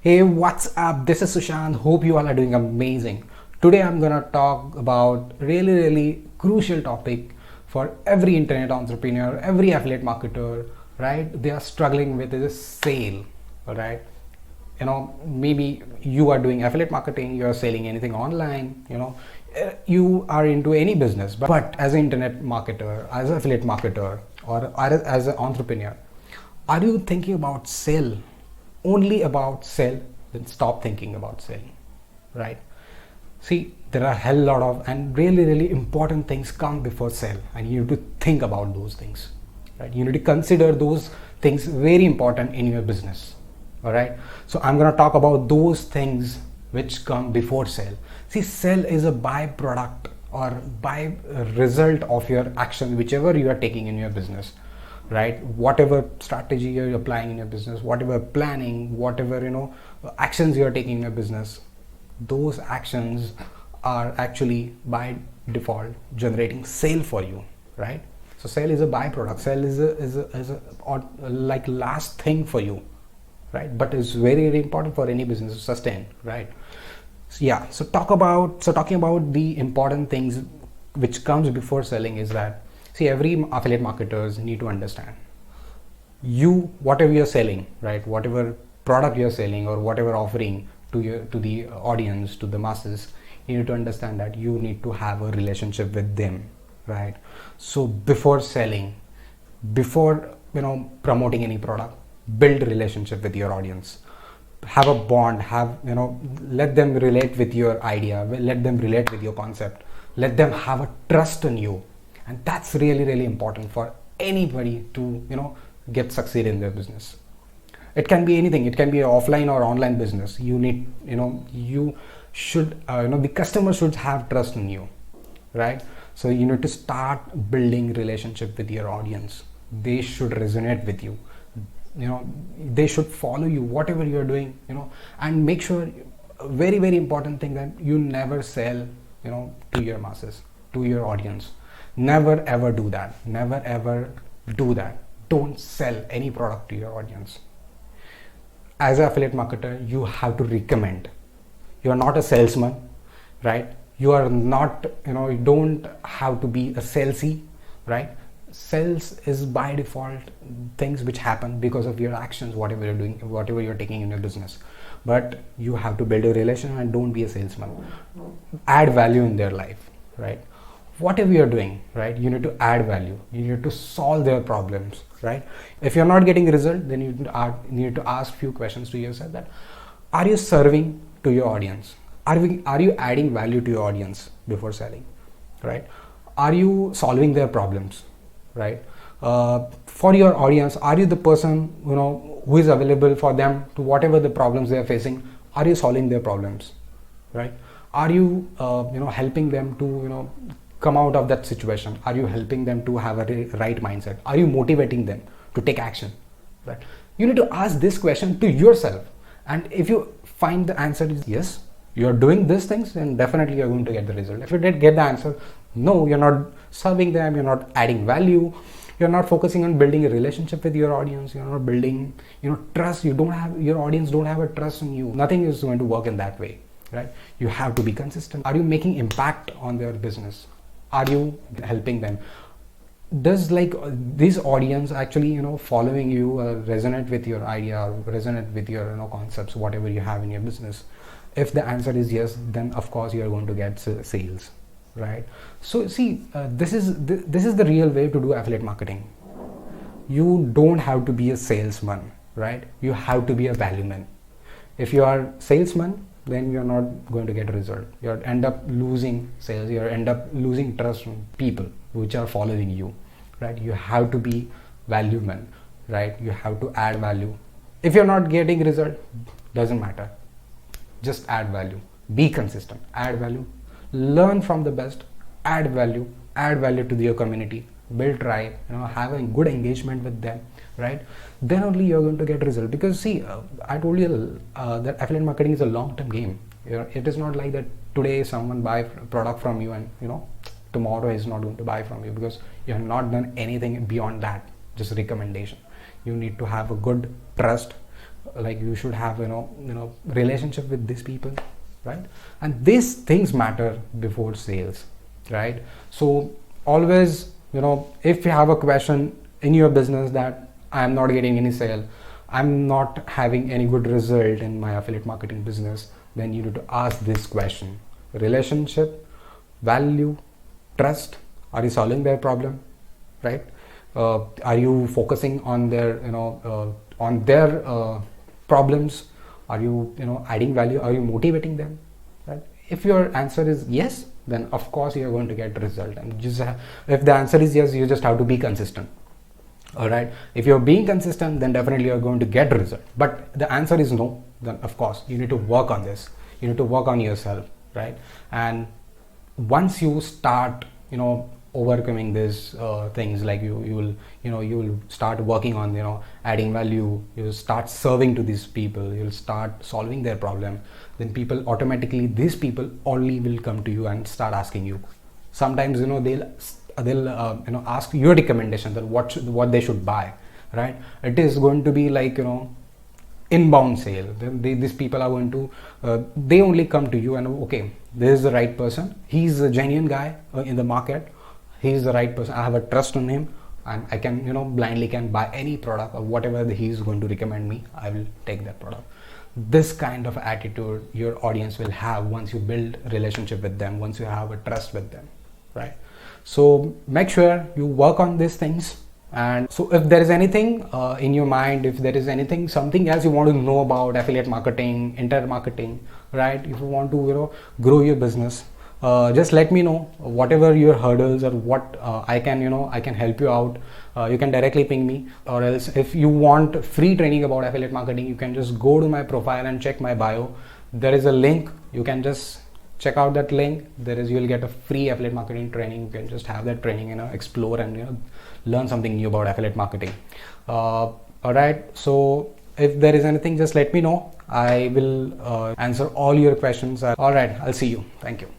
Hey, what's up? This is Sushant. Hope you all are doing amazing. Today I'm gonna talk about really crucial topic for every internet entrepreneur, every affiliate marketer, right? They are struggling with is sale, all right? Maybe you are doing affiliate marketing, you are selling anything online, you are into any business, but as an internet marketer, as an affiliate marketer, or as an entrepreneur, are you thinking about sale? Only about sell, then stop thinking about selling, right? See, there are a hell lot of and really important things come before sell, and you need to think about those things, right? You need to consider those things very important in your business. All right, so I'm going to talk about those things which come before sell. See, sell is a byproduct or by result of your action whichever you are taking in your business, right? Whatever strategy you're applying in your business, whatever planning, whatever actions you're taking in your business, those actions are actually by default generating sale for you, right? So sale is a byproduct. Sale is a or like last thing for you, right? But it's very important for any business to sustain, right? So yeah, so talking about the important things which comes before selling is that, see, every affiliate marketers need to understand whatever you're selling, right? Whatever product you're selling or whatever offering to the audience, to the masses, you need to understand that you need to have a relationship with them, right? So before selling, before promoting any product, build a relationship with your audience. Have a bond, let them relate with your idea, let them relate with your concept, let them have a trust in you. And that's really important for anybody to get succeed in their business. It can be anything. It can be an offline or online business. You need you should the customer should have trust in you, right? So you need to start building relationship with your audience. They should resonate with you. They should follow you whatever you're doing, and make sure, very important thing, that you never sell to your masses, to your audience. Never ever do that. Never ever do that. Don't sell any product to your audience. As an affiliate marketer, you have to recommend. You are not a salesman, right? You are not, you don't have to be a salesy, right? Sales is by default things which happen because of your actions, whatever you're doing, whatever you're taking in your business. But you have to build a relation and don't be a salesman. Add value in their life, right? Whatever you're doing, right? You need to add value. You need to solve their problems, right? If you're not getting a result, then you need to ask few questions to yourself: that are you serving to your audience? Are you adding value to your audience before selling, right? Are you solving their problems, right? For your audience, are you the person who is available for them to whatever the problems they are facing? Are you solving their problems, right? Are you helping them to come out of that situation? Are you helping them to have a right mindset? Are you motivating them to take action, right? You need to ask this question to yourself, and if you find the answer is yes, you're doing these things, then definitely you're going to get the result. If you did get the answer no, you're not serving them, you're not adding value, you're not focusing on building a relationship with your audience, you're not building trust, your audience don't have a trust in you, nothing is going to work in that way, right? You have to be consistent. Are you making impact on their business? Are you helping them? Does this audience actually following you resonate with your idea, or resonate with your concepts, whatever you have in your business? If the answer is yes, then of course you are going to get sales, right? So see, this is the real way to do affiliate marketing. You don't have to be a salesman, right? You have to be a value man. If you are salesman, then you're not going to get a result. You'll end up losing sales. You'll end up losing trust from people which are following you, right? You have to be value man, right? You have to add value. If you're not getting result, doesn't matter. Just add value. Be consistent. Add value. Learn from the best. Add value to your community. Build tribe. Have a good engagement with them, right? Then only you're going to get result. Because see, I told you that affiliate marketing is a long-term game. It is not like that today someone buy product from you and tomorrow is not going to buy from you, because you have not done anything beyond that, just recommendation. You need to have a good trust, like you should have relationship with these people, right? And these things matter before sales, right? So always, if you have a question in your business that I am not getting any sale, I'm not having any good result in my affiliate marketing business, then you need to ask this question: relationship, value, trust. Are you solving their problem, right? Are you focusing on their problems? Are you adding value? Are you motivating them, right? If your answer is yes, then of course you are going to get result. And if the answer is yes, you just have to be consistent. All right, if you're being consistent, then definitely you're going to get result. But the answer is no, then of course you need to work on this. You need to work on yourself, right? And once you start overcoming these things, like you will start working on adding value, you'll start serving to these people, you'll start solving their problem, then these people only will come to you and start asking you. Sometimes they'll ask your recommendation that what they should buy, right? It is going to be like inbound sale. These people are going to they only come to you and, okay, this is the right person, he's a genuine guy in the market, he's the right person, I have a trust on him, and I can blindly can buy any product or whatever he's going to recommend me, I will take that product. This kind of attitude your audience will have once you build relationship with them, once you have a trust with them, right? So make sure you work on these things. And so if there is anything in your mind, if there is something else you want to know about affiliate marketing, internet marketing, right? If you want to grow your business, just let me know whatever your hurdles or what I can help you out. You can directly ping me, or else if you want free training about affiliate marketing, you can just go to my profile and check my bio. There is a link, you can just check out that link. You will get a free affiliate marketing training. You can just have that training, explore and learn something new about affiliate marketing. All right, so if there is anything, just let me know. I will answer all your questions. All right, I'll see you. Thank you.